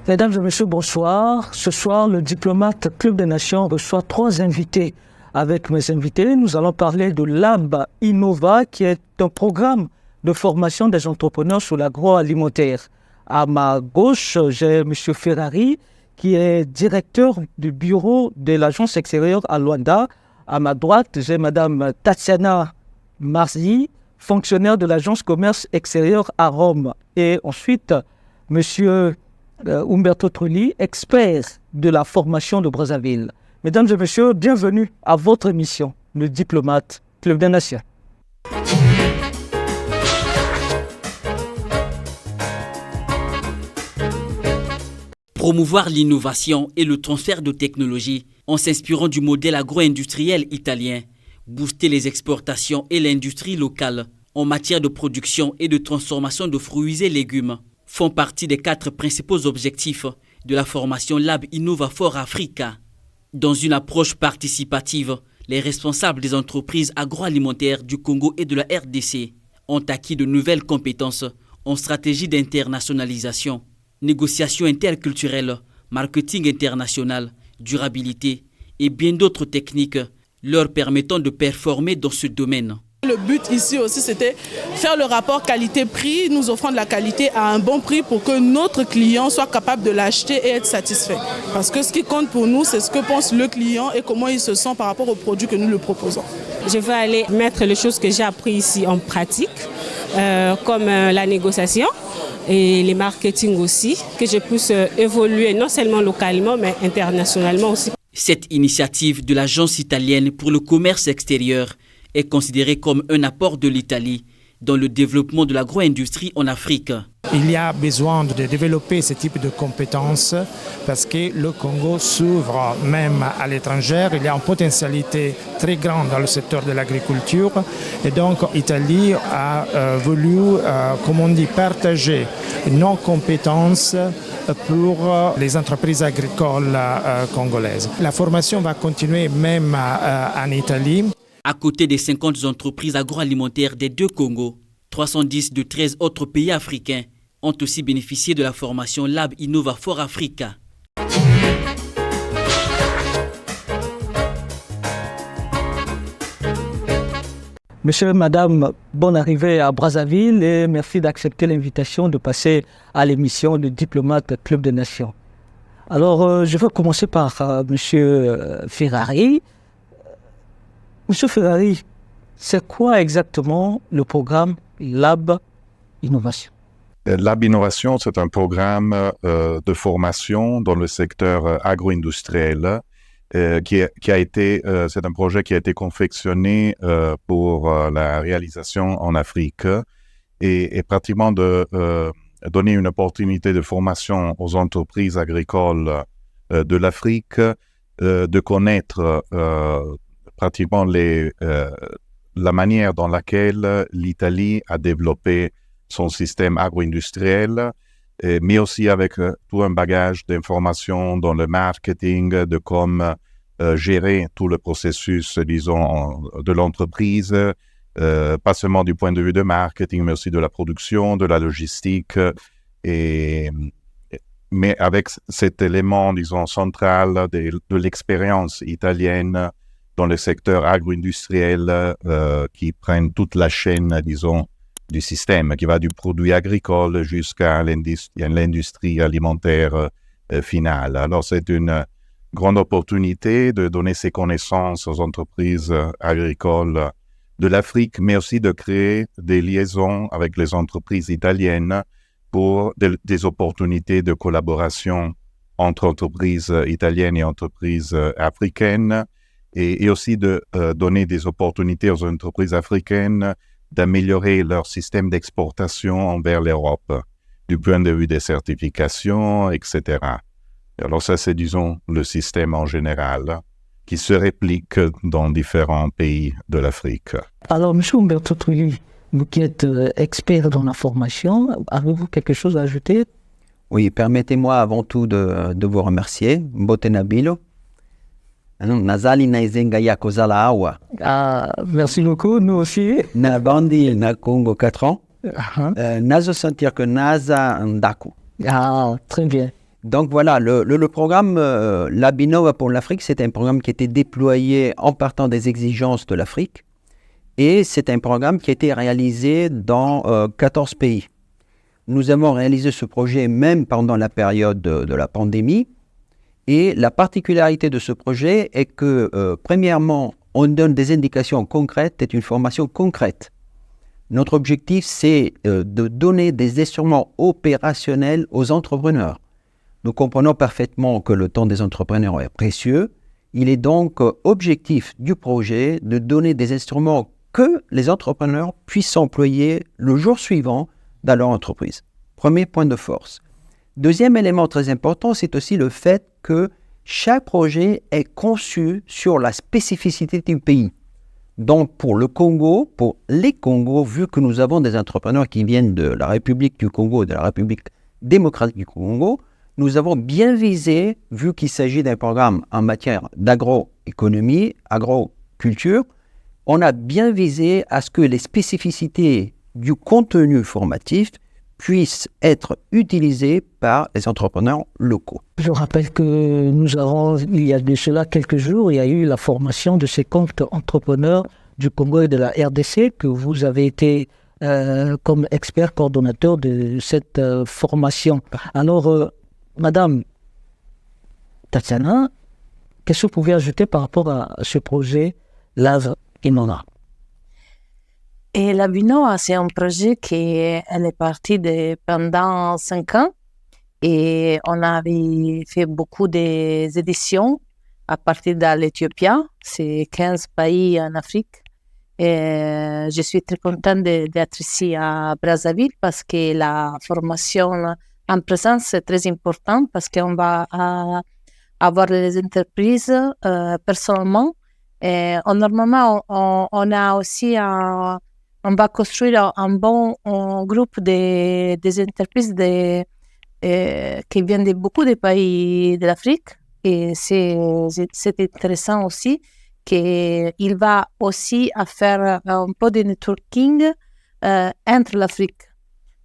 Mesdames et messieurs, bonsoir. Ce soir, le Diplomate Club des Nations reçoit 3 invités. Avec mes invités, nous allons parler de Lab Innova, qui est un programme de formation des entrepreneurs sur l'agroalimentaire. À ma gauche, j'ai M. Ferrari, qui est directeur du bureau de l'agence extérieure à Luanda. À ma droite, j'ai Mme Tatiana Marzi, fonctionnaire de l'agence commerce extérieur à Rome. Et ensuite, M. Umberto Trulli, expert de la formation de Brazzaville. Mesdames et messieurs, bienvenue à votre émission, le Diplomate Club des Nations. Promouvoir l'innovation et le transfert de technologies en s'inspirant du modèle agro-industriel italien, booster les exportations et l'industrie locale en matière de production et de transformation de fruits et légumes font partie des 4 principaux objectifs de la formation Lab Innova for Africa. Dans une approche participative, les responsables des entreprises agroalimentaires du Congo et de la RDC ont acquis de nouvelles compétences en stratégie d'internationalisation, négociation interculturelle, marketing international, durabilité et bien d'autres techniques leur permettant de performer dans ce domaine. Le but ici aussi, c'était faire le rapport qualité-prix, nous offrant de la qualité à un bon prix pour que notre client soit capable de l'acheter et être satisfait. Parce que ce qui compte pour nous, c'est ce que pense le client et comment il se sent par rapport au produit que nous lui proposons. Je veux aller mettre les choses que j'ai apprises ici en pratique, comme la négociation et les marketing aussi, que je puisse évoluer non seulement localement, mais internationalement aussi. Cette initiative de l'Agence italienne pour le commerce extérieur est considéré comme un apport de l'Italie dans le développement de l'agro-industrie en Afrique. Il y a besoin de développer ce type de compétences parce que le Congo s'ouvre même à l'étranger. Il y a une potentialité très grande dans le secteur de l'agriculture et donc l'Italie a voulu, partager nos compétences pour les entreprises agricoles congolaises. La formation va continuer même en Italie. À côté des 50 entreprises agroalimentaires des 2 Congos, 310 de 13 autres pays africains ont aussi bénéficié de la formation Lab Innova for Africa. Monsieur et Madame, bonne arrivée à Brazzaville et merci d'accepter l'invitation de passer à l'émission de Diplomate Club des Nations. Alors, je vais commencer par Monsieur Ferrari. Monsieur Ferrari, c'est quoi exactement le programme Lab Innovation? Lab Innovation, c'est un programme de formation dans le secteur agro-industriel c'est un projet qui a été confectionné pour la réalisation en Afrique et pratiquement de donner une opportunité de formation aux entreprises agricoles de l'Afrique, de connaître pratiquement la manière dans laquelle l'Italie a développé son système agro-industriel, mais aussi avec tout un bagage d'informations dans le marketing, de comment gérer tout le processus, disons, de l'entreprise, pas seulement du point de vue de marketing, mais aussi de la production, de la logistique, mais avec cet élément, disons, central de l'expérience italienne dans le secteur agro-industriel qui prennent toute la chaîne, disons, du système, qui va du produit agricole jusqu'à l'industrie alimentaire finale. Alors, c'est une grande opportunité de donner ces connaissances aux entreprises agricoles de l'Afrique, mais aussi de créer des liaisons avec les entreprises italiennes pour des opportunités de collaboration entre entreprises italiennes et entreprises africaines, et aussi de donner des opportunités aux entreprises africaines d'améliorer leur système d'exportation envers l'Europe, du point de vue des certifications, etc. Alors ça, c'est, disons, le système en général qui se réplique dans différents pays de l'Afrique. Alors, M. Umberto Trulli, vous qui êtes expert dans la formation, avez-vous quelque chose à ajouter? Oui, permettez-moi avant tout de vous remercier. Botenabilo. Nazali na izenga ya kozala awa. Ah, merci beaucoup, nous aussi. Na bandi na Congo 4 ans. Nazo sentir que naza ndaku. Ah, très bien. Donc voilà, le programme Labinova pour l'Afrique, c'est un programme qui a été déployé en partant des exigences de l'Afrique. Et c'est un programme qui a été réalisé dans 14 pays. Nous avons réalisé ce projet même pendant la période de la pandémie. Et la particularité de ce projet est que, premièrement, on donne des indications concrètes et une formation concrète. Notre objectif, c'est de donner des instruments opérationnels aux entrepreneurs. Nous comprenons parfaitement que le temps des entrepreneurs est précieux. Il est donc objectif du projet de donner des instruments que les entrepreneurs puissent employer le jour suivant dans leur entreprise. Premier point de force. Deuxième élément très important, c'est aussi le fait que chaque projet est conçu sur la spécificité du pays. Donc pour le Congo, pour les Congos, vu que nous avons des entrepreneurs qui viennent de la République du Congo et de la République démocratique du Congo, nous avons bien visé, vu qu'il s'agit d'un programme en matière d'agroéconomie, agroculture, on a bien visé à ce que les spécificités du contenu formatif puissent être utilisées par les entrepreneurs locaux. Je rappelle que il y a de cela quelques jours, il y a eu la formation de ces comptes entrepreneurs du Congo et de la RDC, que vous avez été comme expert coordonnateur de cette formation. Alors, Madame Tatiana, qu'est-ce que vous pouvez ajouter par rapport à ce projet Labinova? Et Labinova, c'est un projet qui est parti pendant 5 ans et on avait fait beaucoup d'éditions à partir de l'Éthiopie. C'est 15 pays en Afrique. Et je suis très contente d'être ici à Brazzaville parce que la formation en présence, c'est très important parce qu'on va avoir les entreprises personnellement. Et normalement, on a aussi on va construire un bon groupe des entreprises qui viennent de beaucoup de pays de l'Afrique. Et c'est intéressant aussi qu'il va aussi faire un peu de networking entre l'Afrique.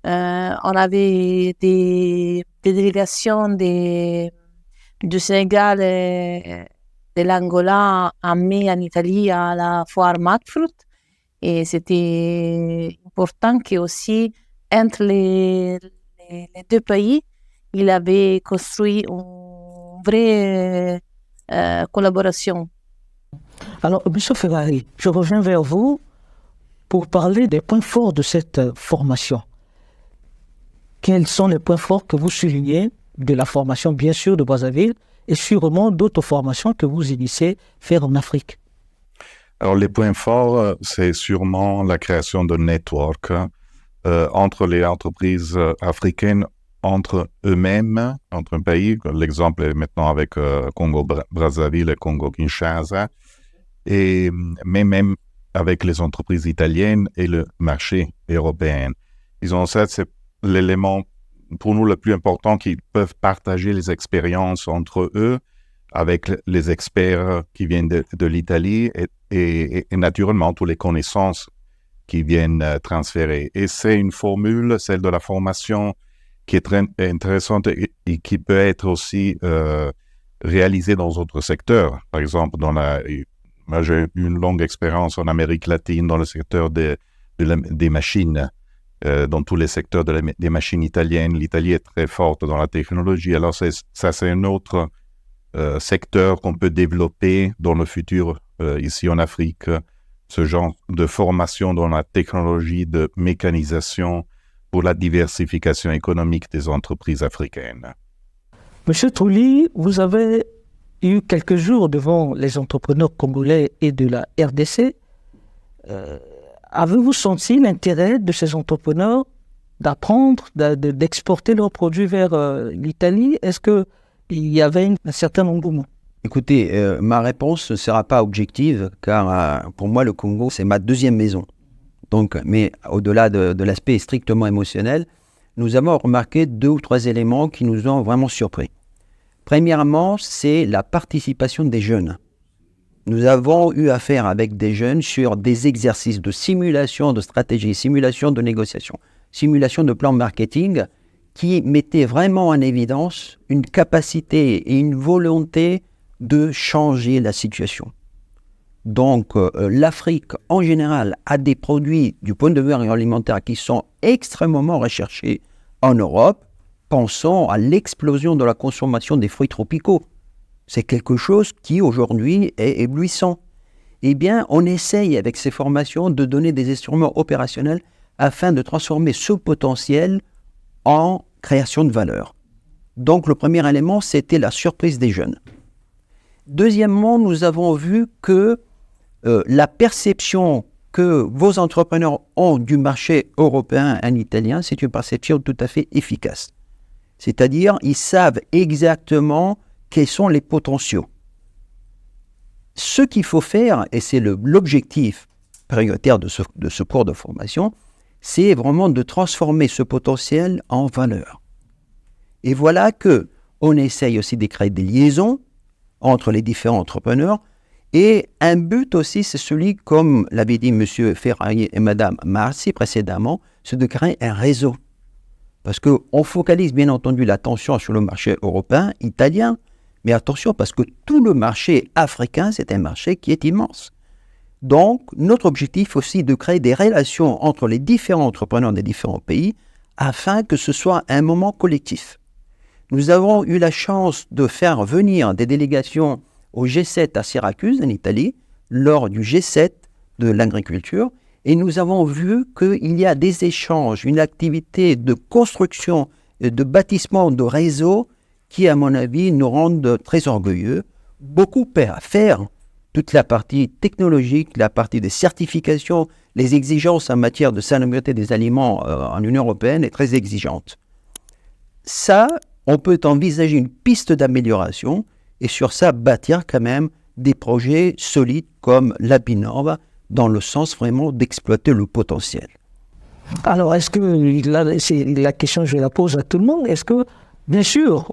On avait des délégations du Sénégal et de l'Angola en mai en Italie à la foire Macfruit. Et c'était important qu'aussi entre les deux pays, il avait construit une vraie collaboration. Alors, M. Ferrari, je reviens vers vous pour parler des points forts de cette formation. Quels sont les points forts que vous soulignez de la formation, bien sûr, de Brazzaville, et sûrement d'autres formations que vous initiez faire en Afrique? Alors, les points forts, c'est sûrement la création de network entre les entreprises africaines, entre eux-mêmes, entre un pays. L'exemple est maintenant avec Congo-Brazzaville et Congo-Kinshasa, mais même avec les entreprises italiennes et le marché européen. Disons ça, c'est l'élément pour nous le plus important, qu'ils peuvent partager les expériences entre eux avec les experts qui viennent de l'Italie et naturellement toutes les connaissances qui viennent transférer. Et c'est une formule, celle de la formation, qui est très intéressante et qui peut être aussi réalisée dans d'autres secteurs. Par exemple, moi j'ai une longue expérience en Amérique latine dans le secteur des machines, dans tous les secteurs des machines italiennes. L'Italie est très forte dans la technologie. Alors c'est un autre secteur qu'on peut développer dans le futur ici en Afrique, ce genre de formation dans la technologie de mécanisation pour la diversification économique des entreprises africaines. Monsieur Trouli, vous avez eu quelques jours devant les entrepreneurs congolais et de la RDC. Avez-vous senti l'intérêt de ces entrepreneurs d'apprendre, d'exporter leurs produits vers l'Italie? Est-ce qu'il y avait un certain engouement? Écoutez, ma réponse ne sera pas objective, car pour moi, le Congo, c'est ma deuxième maison. Donc, mais au-delà de l'aspect strictement émotionnel, nous avons remarqué 2 ou 3 éléments qui nous ont vraiment surpris. Premièrement, c'est la participation des jeunes. Nous avons eu affaire avec des jeunes sur des exercices de simulation de stratégie, simulation de négociation, simulation de plan marketing qui mettait vraiment en évidence une capacité et une volonté de changer la situation. Donc, l'Afrique, en général, a des produits, du point de vue agroalimentaire, qui sont extrêmement recherchés en Europe. Pensons à l'explosion de la consommation des fruits tropicaux. C'est quelque chose qui, aujourd'hui, est éblouissant. Eh bien, on essaye, avec ces formations, de donner des instruments opérationnels afin de transformer ce potentiel en création de valeur. Donc, le premier élément, c'était la surprise des jeunes. Deuxièmement, nous avons vu que la perception que vos entrepreneurs ont du marché européen et italien, c'est une perception tout à fait efficace. C'est-à-dire, ils savent exactement quels sont les potentiaux. Ce qu'il faut faire, et c'est l'objectif prioritaire de ce cours de formation, c'est vraiment de transformer ce potentiel en valeur. Et voilà qu'on essaye aussi de créer des liaisons entre les différents entrepreneurs. Et un but aussi, c'est celui, comme l'avaient dit M. Ferrari et Mme Marcy précédemment, c'est de créer un réseau. Parce qu'on focalise bien entendu l'attention sur le marché européen, italien, mais attention parce que tout le marché africain, c'est un marché qui est immense. Donc, notre objectif aussi de créer des relations entre les différents entrepreneurs des différents pays afin que ce soit un moment collectif. Nous avons eu la chance de faire venir des délégations au G7 à Syracuse, en Italie, lors du G7 de l'agriculture, et nous avons vu qu'il y a des échanges, une activité de construction, de bâtissement de réseau qui, à mon avis, nous rendent très orgueilleux. Beaucoup à faire, toute la partie technologique, la partie des certifications, les exigences en matière de salubrité des aliments en Union européenne est très exigeante. Ça, on peut envisager une piste d'amélioration et sur ça bâtir quand même des projets solides comme l'Abinova dans le sens vraiment d'exploiter le potentiel. Alors, est-ce que, là, c'est la question, je la pose à tout le monde, est-ce que, bien sûr,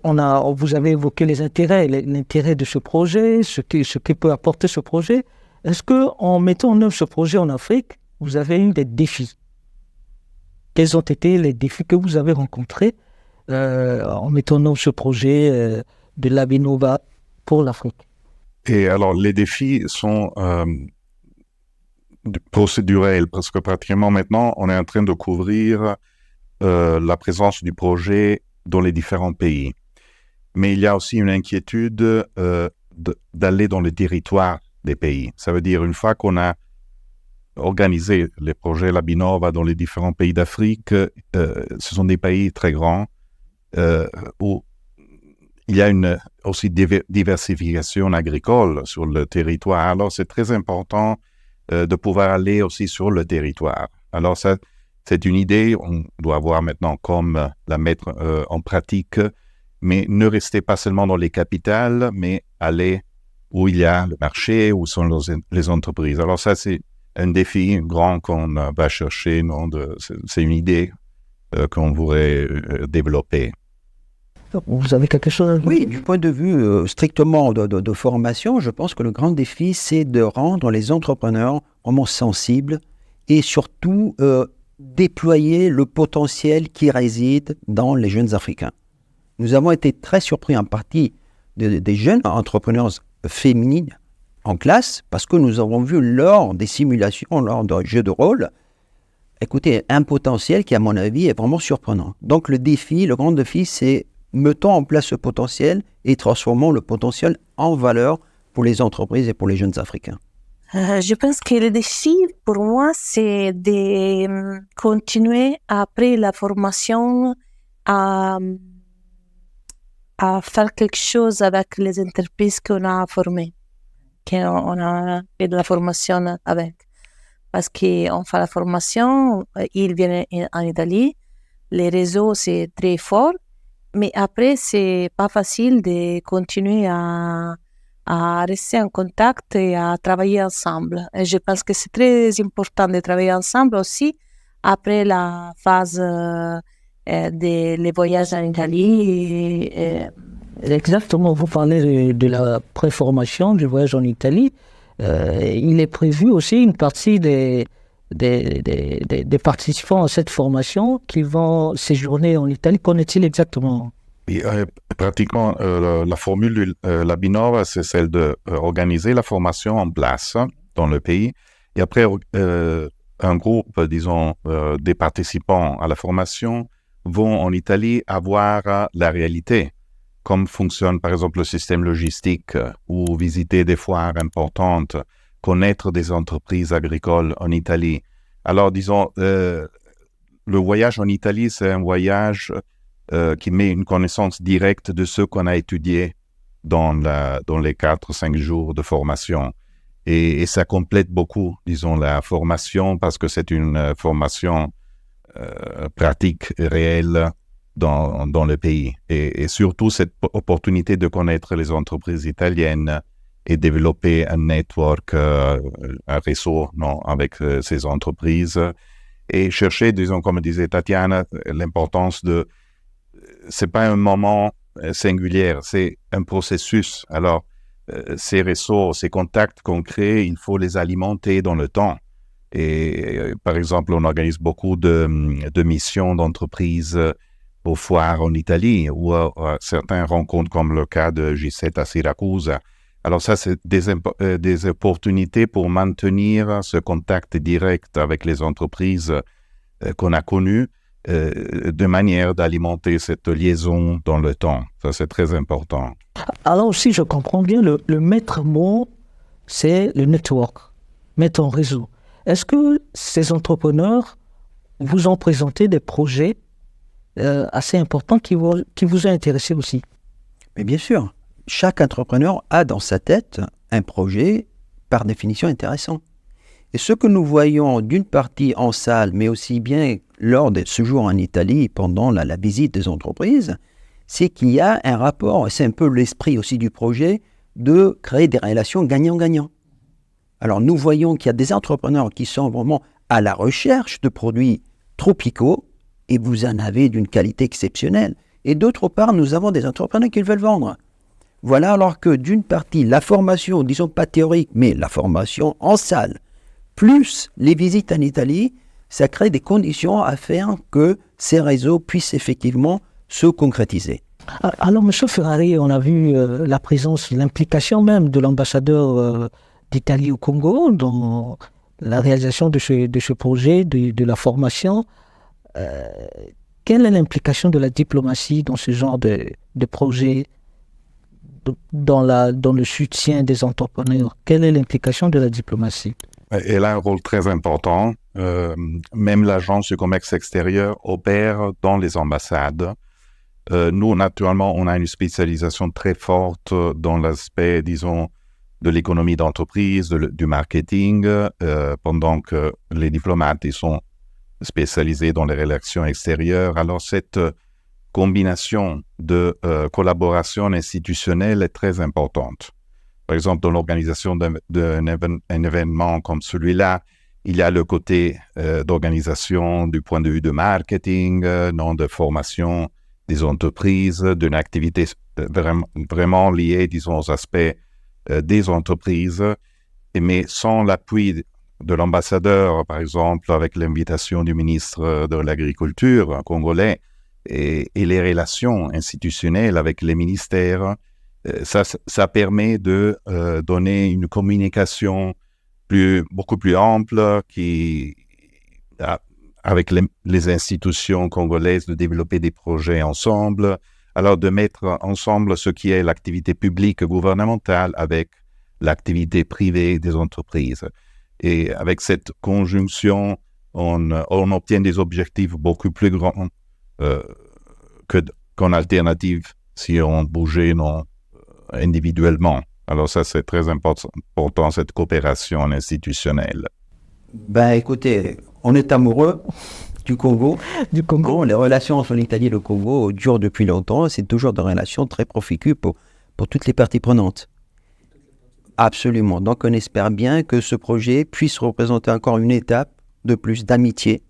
vous avez évoqué les intérêts, l'intérêt de ce projet, ce que peut apporter ce projet, est-ce qu'en mettant en œuvre ce projet en Afrique, vous avez eu des défis? Quels ont été les défis que vous avez rencontrés en mettant en œuvre ce projet de l'Abinova pour l'Afrique? Et alors, les défis sont procédurels, parce que pratiquement maintenant, on est en train de couvrir la présence du projet dans les différents pays. Mais il y a aussi une inquiétude d'aller dans le territoire des pays. Ça veut dire, une fois qu'on a organisé les projets Labinova dans les différents pays d'Afrique, ce sont des pays très grands, où il y a aussi diversification agricole sur le territoire. Alors, c'est très important de pouvoir aller aussi sur le territoire. Alors, ça, c'est une idée, on doit voir maintenant comment la mettre en pratique, mais ne restez pas seulement dans les capitales, mais aller où il y a le marché, où sont les entreprises. Alors ça, c'est un défi grand qu'on va chercher, c'est une idée qu'on voudrait développer. Vous avez quelque chose à dire? Oui, du point de vue strictement de formation, je pense que le grand défi, c'est de rendre les entrepreneurs vraiment sensibles et surtout déployer le potentiel qui réside dans les jeunes Africains. Nous avons été très surpris en partie des jeunes entrepreneurs féminines en classe parce que nous avons vu lors des simulations, lors d'un jeu de rôle, écoutez, un potentiel qui, à mon avis, est vraiment surprenant. Donc le grand défi, c'est mettons en place ce potentiel et transformons le potentiel en valeur pour les entreprises et pour les jeunes Africains. Je pense que le défi pour moi, c'est de continuer après la formation à faire quelque chose avec les entreprises qu'on a formées, qu'on a fait de la formation avec. Parce qu'on fait la formation, ils viennent en Italie, les réseaux c'est très fort, mais après c'est pas facile de continuer à rester en contact et à travailler ensemble. Et je pense que c'est très important de travailler ensemble aussi après la phase des voyages en Italie. Exactement, vous parlez de la préformation du voyage en Italie. Il est prévu aussi une partie des des participants à cette formation qui vont séjourner en Italie. Qu'en est-il exactement? Et, pratiquement, la formule de l'Abinova, c'est celle d'organiser la formation en place dans le pays. Et après, un groupe, disons, des participants à la formation vont en Italie avoir la réalité, comme fonctionne par exemple le système logistique, ou visiter des foires importantes, connaître des entreprises agricoles en Italie. Alors, disons, le voyage en Italie, c'est un voyage qui met une connaissance directe de ce qu'on a étudié dans les 4-5 jours de formation. Et ça complète beaucoup, disons, la formation, parce que c'est une formation pratique et réelle dans le pays. Et surtout, cette opportunité de connaître les entreprises italiennes et développer un network, un réseau avec ces entreprises. Et chercher, disons, comme disait Tatiana, l'importance c'est pas un moment singulier, c'est un processus. Alors, ces réseaux, ces contacts qu'on crée, il faut les alimenter dans le temps. Et par exemple, on organise beaucoup de missions d'entreprises aux foires en Italie, ou certaines rencontres comme le cas de G7 à Syracuse. Alors ça, c'est des opportunités pour maintenir ce contact direct avec les entreprises qu'on a connues, de manière d'alimenter cette liaison dans le temps. Ça, c'est très important. Alors, si je comprends bien, le maître mot, c'est le network, mettre en réseau. Est-ce que ces entrepreneurs vous ont présenté des projets assez importants qui vous ont intéressé aussi? Mais bien sûr, chaque entrepreneur a dans sa tête un projet par définition intéressant. Et ce que nous voyons d'une partie en salle, mais aussi bien lors de ce jour en Italie, pendant la visite des entreprises, c'est qu'il y a un rapport, et c'est un peu l'esprit aussi du projet, de créer des relations gagnant-gagnant. Alors nous voyons qu'il y a des entrepreneurs qui sont vraiment à la recherche de produits tropicaux, et vous en avez d'une qualité exceptionnelle. Et d'autre part, nous avons des entrepreneurs qui veulent vendre. Voilà, alors que d'une partie, la formation, disons pas théorique, mais la formation en salle, plus les visites en Italie, ça crée des conditions à faire que ces réseaux puissent effectivement se concrétiser. Alors, M. Ferrari, on a vu la présence, l'implication même de l'ambassadeur d'Italie au Congo dans la réalisation de ce projet, de la formation. Quelle est l'implication de la diplomatie dans ce genre de projet, dans le soutien des entrepreneurs? Quelle est l'implication de la diplomatie? Elle a un rôle très important. Même l'agence du commerce extérieur opère dans les ambassades. Nous, naturellement, on a une spécialisation très forte dans l'aspect, disons, de l'économie d'entreprise, du marketing, pendant que les diplomates ils sont spécialisés dans les relations extérieures. Alors, cette combinaison de collaboration institutionnelle est très importante. Par exemple, dans l'organisation d'un événement comme celui-là, il y a le côté d'organisation du point de vue de marketing, de formation des entreprises, d'une activité vraiment liée, disons, aux aspects des entreprises. Mais sans l'appui de l'ambassadeur, par exemple, avec l'invitation du ministre de l'Agriculture congolais et les relations institutionnelles avec les ministères, ça permet de donner une communication beaucoup plus ample avec les institutions congolaises, de développer des projets ensemble, alors de mettre ensemble ce qui est l'activité publique gouvernementale avec l'activité privée des entreprises. Et avec cette conjonction, on obtient des objectifs beaucoup plus grands qu'en alternative si on bougeait individuellement. Alors ça, c'est très important, cette coopération institutionnelle. Ben écoutez, on est amoureux du Congo. Bon, les relations entre l'Italie et le Congo durent depuis longtemps. C'est toujours des relations très profitueuses pour toutes les parties prenantes. Absolument. Donc on espère bien que ce projet puisse représenter encore une étape de plus d'amitié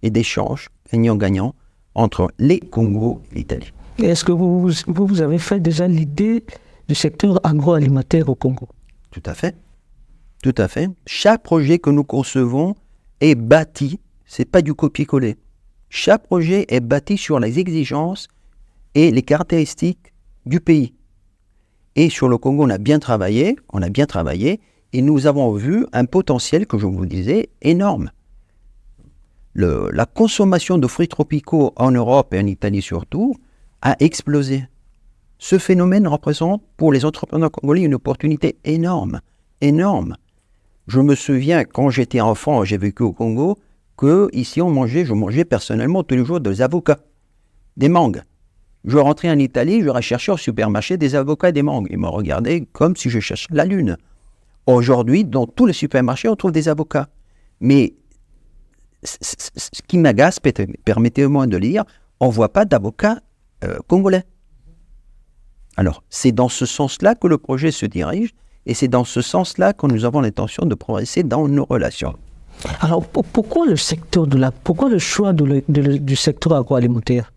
et d'échange gagnant-gagnant entre les Congos et l'Italie. Est-ce que vous avez fait déjà l'idée du secteur agroalimentaire au Congo? Tout à fait. Tout à fait. Chaque projet que nous concevons est bâti, c'est pas du copier-coller. Chaque projet est bâti sur les exigences et les caractéristiques du pays. Et sur le Congo, on a bien travaillé, et nous avons vu un potentiel, que je vous disais, énorme. La consommation de fruits tropicaux en Europe et en Italie surtout a explosé. Ce phénomène représente pour les entrepreneurs congolais une opportunité énorme, énorme. Je me souviens, quand j'étais enfant, j'ai vécu au Congo, que ici je mangeais personnellement tous les jours des avocats, des mangues. Je rentrais en Italie, je recherchais au supermarché des avocats et des mangues. Ils me regardaient comme si je cherchais la lune. Aujourd'hui, dans tous les supermarchés, on trouve des avocats. Mais ce qui m'agace, permettez-moi de le dire, on ne voit pas d'avocats congolais. Alors, c'est dans ce sens-là que le projet se dirige, et c'est dans ce sens-là que nous avons l'intention de progresser dans nos relations. Alors, pourquoi le choix du secteur agroalimentaire?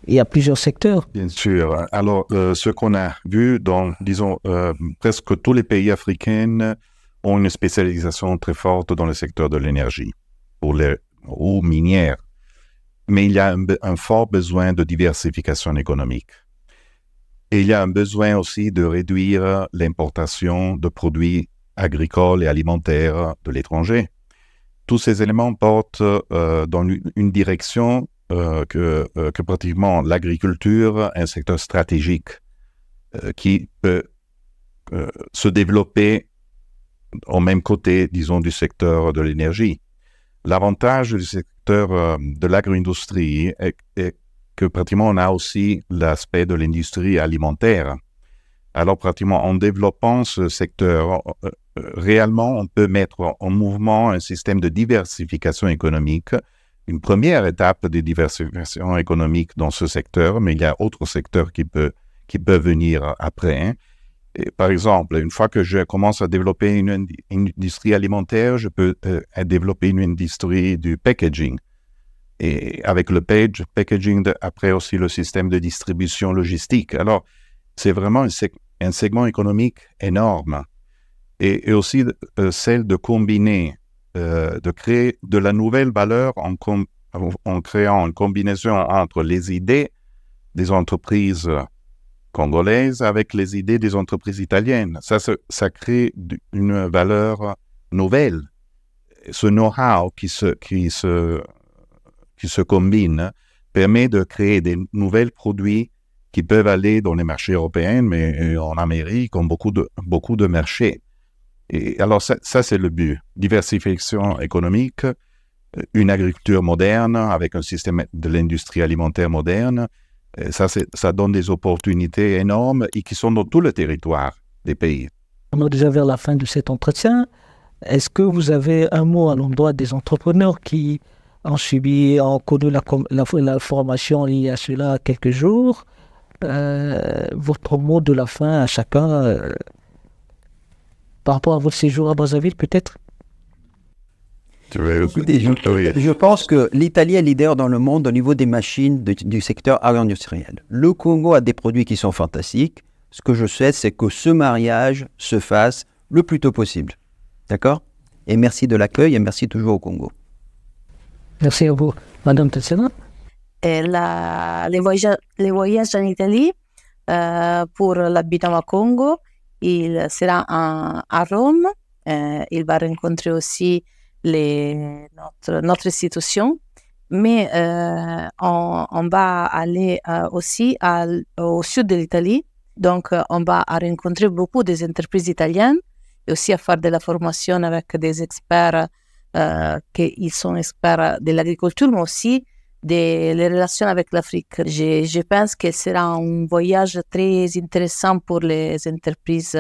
Il y a plusieurs secteurs. Bien sûr. Alors, ce qu'on a vu dans, disons, presque tous les pays africains ont une spécialisation très forte dans le secteur de l'énergie ou minière. Mais il y a un fort besoin de diversification économique. Et il y a un besoin aussi de réduire l'importation de produits agricoles et alimentaires de l'étranger. Tous ces éléments portent dans une direction que pratiquement l'agriculture est un secteur stratégique qui peut se développer au même côté, disons, du secteur de l'énergie. L'avantage du secteur de l'agro-industrie est que pratiquement on a aussi l'aspect de l'industrie alimentaire. Alors pratiquement en développant ce secteur, réellement on peut mettre en mouvement un système de diversification économique. Une première étape de diversification économique dans ce secteur, mais il y a d'autres secteurs qui peuvent venir après. Et par exemple, une fois que je commence à développer une industrie alimentaire, je peux développer une industrie du packaging. Et avec le packaging, après aussi le système de distribution logistique. Alors, c'est vraiment un segment économique énorme. Et aussi celle de combiner, de créer de la nouvelle valeur en créant une combinaison entre les idées des entreprises congolaises avec les idées des entreprises italiennes. Ça crée une valeur nouvelle. Ce know-how qui se combine permet de créer des nouveaux produits qui peuvent aller dans les marchés européens, mais en Amérique, en beaucoup de marchés. Et alors ça c'est le but. Diversification économique, une agriculture moderne avec un système de l'industrie alimentaire moderne. Ça donne des opportunités énormes et qui sont dans tout le territoire des pays. On est déjà vers la fin de cet entretien. Est-ce que vous avez un mot à l'endroit des entrepreneurs qui ont connu la formation il y a cela quelques jours? Votre mot de la fin à chacun par rapport à votre séjour à Brazzaville, peut-être? Écoutez, je pense que l'Italie est leader dans le monde au niveau des machines du secteur agro-industriel. Le Congo a des produits qui sont fantastiques. Ce que je souhaite, c'est que ce mariage se fasse le plus tôt possible. D'accord? Et merci de l'accueil et merci toujours au Congo. Merci à vous. Madame Tatiana? Les voyages en Italie pour l'Abitama Congo, il sera à Rome. Il va rencontrer aussi notre institution, mais on va aller aussi au sud de l'Italie. Donc, on va rencontrer beaucoup des entreprises italiennes et aussi à faire de la formation avec des experts qui sont experts de l'agriculture, mais aussi des relations avec l'Afrique. Je pense que ce sera un voyage très intéressant pour les entreprises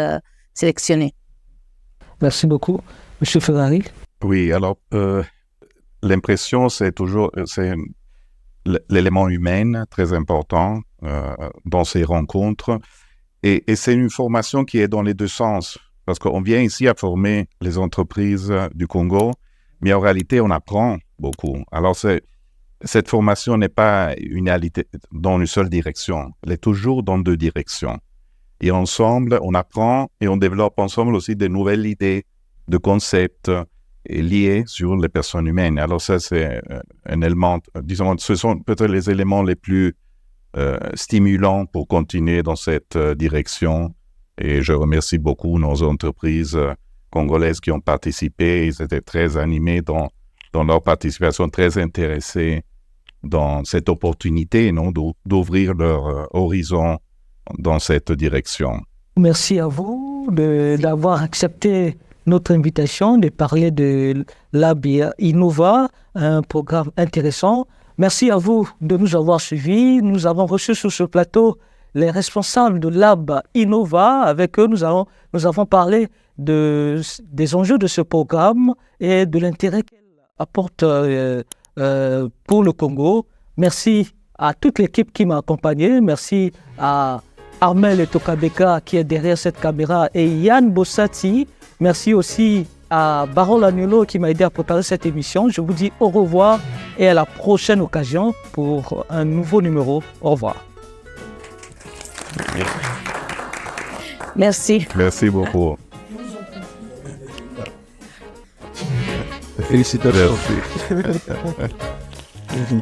sélectionnées. Merci beaucoup. Monsieur Ferrari? Oui, alors l'impression, c'est l'élément humain très important dans ces rencontres. Et c'est une formation qui est dans les deux sens, parce qu'on vient ici à former les entreprises du Congo, mais en réalité, on apprend beaucoup. Alors, cette formation n'est pas dans une seule direction, elle est toujours dans deux directions. Et ensemble, on apprend et on développe ensemble aussi de nouvelles idées, de concepts, lié sur les personnes humaines. Alors ça, c'est un élément, disons, ce sont peut-être les éléments les plus stimulants pour continuer dans cette direction. Et je remercie beaucoup nos entreprises congolaises qui ont participé. Ils étaient très animés dans leur participation, très intéressés dans cette opportunité, non, d'ouvrir leur horizon dans cette direction. Merci à vous d'avoir accepté notre invitation de parler de Lab Innova, un programme intéressant. Merci à vous de nous avoir suivis. Nous avons reçu sur ce plateau les responsables de Lab Innova. Avec eux, nous avons parlé des enjeux de ce programme et de l'intérêt qu'il apporte pour le Congo. Merci à toute l'équipe qui m'a accompagné. Merci à Armel Tokabeka qui est derrière cette caméra et Yann Bossati. Merci aussi à Baron Agnolo qui m'a aidé à préparer cette émission. Je vous dis au revoir et à la prochaine occasion pour un nouveau numéro. Au revoir. Merci. Merci beaucoup. Félicitations. Merci.